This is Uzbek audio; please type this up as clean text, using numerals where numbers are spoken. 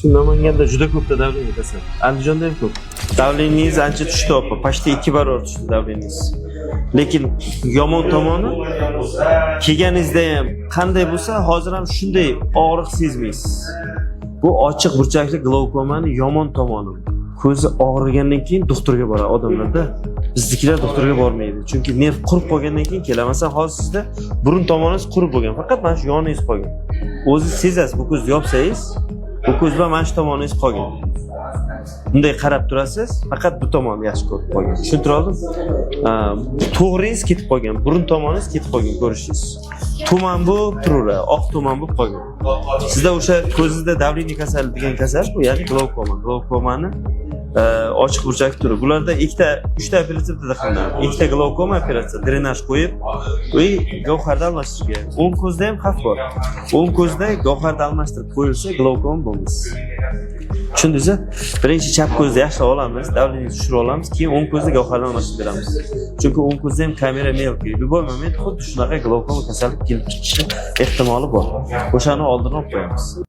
Namanganda juda ko'pda davleniya kasal. Andijonda ham ko'p. Davleningiz ancha tushdi opa. Почти 2 barobar tushdi davleningiz. Lekin yomon tomoni kelganingizda ham qanday bo'lsa, hozir ham shunday og'riq sezmaysiz. Bu ochiq burchakli glaukomani yomon tomoni. Ko'zi og'rigandan keyin doktorga boradi odamlarda. Biznikilar doktorga bormaydi. Chunki nerv qurib qolgandan keyin keladi. Hozir sizda burun tomoningiz qurib bo'lgan. Faqat mana shu yoningiz qolgan. O'zingiz sezasiz, bu ko'zni yopsangiz, bu ko'z bilan mana shu tomoningiz qolgan. Bunday qarab turasiz, faqat bu tomonni yaxshi ko'rib qolgan. Tushuntira oldim? To'g'ringiz ketib qolgan, burun tomoningiz ketib qolgan ko'rishingiz. Tuman bu turura, oq tuman bu qolgan. Sizda o'sha ko'zingizda davleniya kasali degan kasal bu, ya'ni glaukoma. Glaukomani ochiq burchak turi. Bularda 3ta operatsiyada qilinadi. Ikkita glaukoma operatsiya, drenaj qo'yib, gavharni almashtirgan. O'ng ko'zda ham xavf bor. O'ng ko'zda gavharni almashtirib qo'yilsa, glaukoma bo'lmas. Tushundingizmi? Birinchi chap ko'zni yaxshilab olamiz, davleniyani tushirib olamiz, keyin o'ng ko'zda gavharni almashtirib beramiz. Chunki o'ng ko'zda ham kamera melki, любой moment xuddi shunaqa glaukoma kasallik kelib chiqishi ehtimoli bor. O'shani oldini olib qo'yamiz.